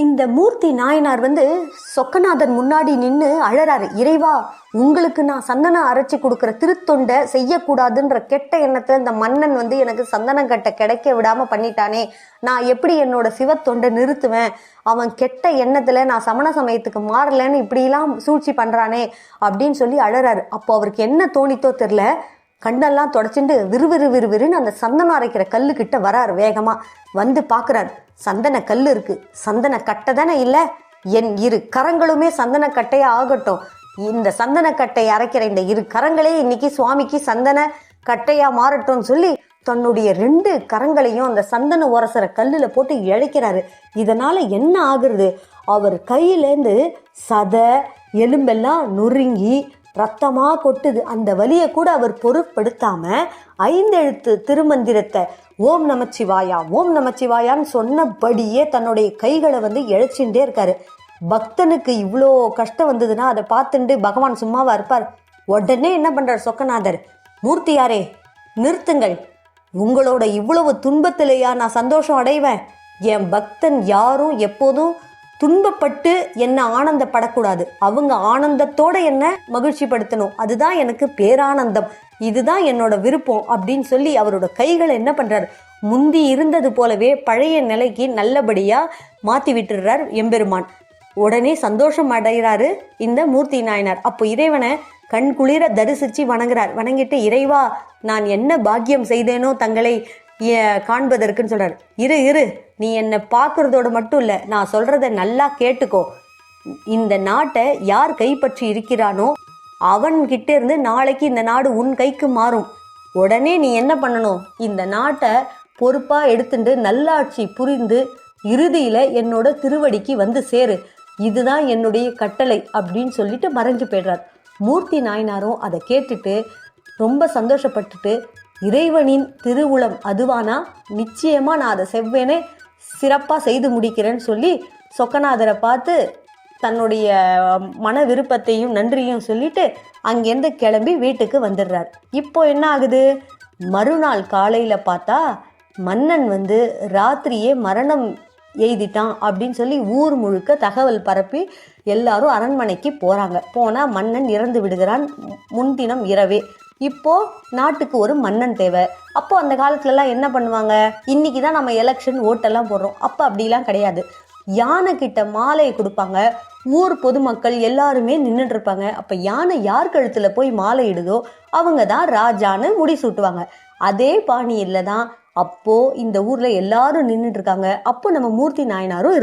இந்த மூர்த்தி நாயனார் சொக்கநாதன் முன்னாடி நின்று அழறாரு. இறைவா, உங்களுக்கு நான் சந்தனம் அரைச்சி கொடுக்குற திருத்தொண்டை செய்யக்கூடாதுன்ற கெட்ட எண்ணத்துல இந்த மன்னன் எனக்கு சந்தனம் கட்டை கிடைக்க விடாம பண்ணிட்டானே, நான் எப்படி என்னோட சிவத்தொண்டை நிறுத்துவேன்? அவன் கெட்ட எண்ணத்துல நான் சமண சமயத்துக்கு மாறலன்னு இப்படிலாம் சூழ்ச்சி பண்றானே அப்படின்னு சொல்லி அழறாரு. அப்போ அவருக்கு என்ன தோணித்தோ தெரியல, கண்ணெல்லாம் தொடச்சிட்டு விறுவிறுன்னு அந்த சந்தனம் அரைக்கிற கல்லுக்கிட்ட வராரு. வேகமா வந்து பாக்குறாரு. சந்தன கல் இருக்கு, சந்தன கட்டை தானே இல்லை, என் இரு கரங்களுமே சந்தன கட்டையா ஆகட்டும். இந்த சந்தன கட்டை அரைக்கிற இந்த இரு கரங்களே இன்னைக்கு சுவாமிக்கு சந்தன கட்டையா மாறட்டும்னு சொல்லி தன்னுடைய 2 கரங்களையும் அந்த சந்தன உரசர கல்லுல போட்டு இழைக்கிறாரு. இதனால என்ன ஆகுறது, அவர் கையிலேருந்து சதை எலும்பெல்லாம் நொறுங்கி ரத்தமா கொட்டுது. அந்த வலியை கூட அவர் பொருட்படுத்தாம 5 எழுத்து திருமந்திரத்தை ஓம் நமச்சிவாயா ஓம் நமச்சிவாயான்னு சொன்னபடியே தன்னுடைய கைகளை இழைச்சுட்டே இருக்காரு. பக்தனுக்கு இவ்வளோ கஷ்டம் வந்ததுன்னா அதை பார்த்துட்டு பகவான் சும்மாவா இருப்பார்? உடனே என்ன பண்றார் சொக்கநாதர், மூர்த்தியாரே நிறுத்துங்கள், உங்களோட இவ்வளவு துன்பத்திலேயா நான் சந்தோஷம் அடைவேன்? என் பக்தன் யாரும் எப்போதும் துன்பப்பட்டு என்ன ஆனந்தப்படக்கூடாது, அவங்க ஆனந்தத்தோட என்ன மகிழ்ச்சி படுத்தணும், அதுதான் எனக்கு பேரானந்தம், இதுதான் என்னோட விருப்பம் அப்படின்னு சொல்லி அவரோட கைகளை என்ன பண்றாரு, முந்தி இருந்தது போலவே பழைய நிலைக்கு நல்லபடியா மாத்தி விட்டுறார் எம்பெருமான். உடனே சந்தோஷம் அடைகிறாரு இந்த மூர்த்தி நாயனார். அப்போ இறைவனை கண் குளிர தரிசிச்சு வணங்குறார். வணங்கிட்டு, இறைவா, நான் என்ன பாக்கியம் செய்தேனோ தங்களை காண்பதற்குன்னு சொல்றாரு. இரு நீ என்னை பார்க்கறதோட மட்டும் இல்லை, நான் சொல்றத நல்லா கேட்டுக்கோ. இந்த நாட்டை யார் கைப்பற்றி இருக்கிறானோ அவன்கிட்ட இருந்து நாளைக்கு இந்த நாடு உன் கைக்கு மாறும். உடனே நீ என்ன பண்ணணும், இந்த நாட்டை பொறுப்பா எடுத்துட்டு நல்லாட்சி புரிந்து இறுதியில என்னோட திருவடிக்கு சேரு, இதுதான் என்னுடைய கட்டளை அப்படின்னு சொல்லிட்டு மறைஞ்சு போயிடுறார். மூர்த்தி நாயனாரும் அதை கேட்டுட்டு ரொம்ப சந்தோஷப்பட்டுட்டு, இறைவனின் திருவுளம் அதுவானா நிச்சயமா நான் அதை செவ்வேனே சிறப்பாக செய்து முடிக்கிறேன்னு சொல்லி சொக்கநாதரை பார்த்து தன்னுடைய மன விருப்பத்தையும் நன்றியும் சொல்லிட்டு அங்கேருந்து கிளம்பி வீட்டுக்கு வந்துடுறார். இப்போ என்ன ஆகுது, மறுநாள் காலையில் பார்த்தா மன்னன் ராத்திரியே மரணம் எய்திட்டான் அப்படின்னு சொல்லி ஊர் முழுக்க தகவல் பரப்பி எல்லாரும் அரண்மனைக்கு போகிறாங்க. போனால் மன்னன் இறந்து விடுகிறான் முன்தினம் இரவே. இப்போ நாட்டுக்கு ஒரு மன்னன் தேவை. அப்போ அந்த காலத்துலலாம் என்ன பண்ணுவாங்க, இன்னைக்கு தான் நம்ம எலெக்ஷன் ஓட்டெல்லாம் போடுறோம், அப்போ அப்படிலாம் கிடையாது. யானை கிட்ட மாலையை கொடுப்பாங்க, ஊர் பொதுமக்கள் எல்லாருமே நின்றுட்டு இருப்பாங்க. அப்போ யானை யார் கழுத்துல போய் மாலை இடுதோ அவங்க தான் ராஜான்னு முடிசூட்டுவாங்க. அதே பாணியில் தான் அப்போ இந்த ஊர்ல எல்லாரும் நின்றுட்டு இருக்காங்க. அப்போ நம்ம மூர்த்தி நாயனாரும்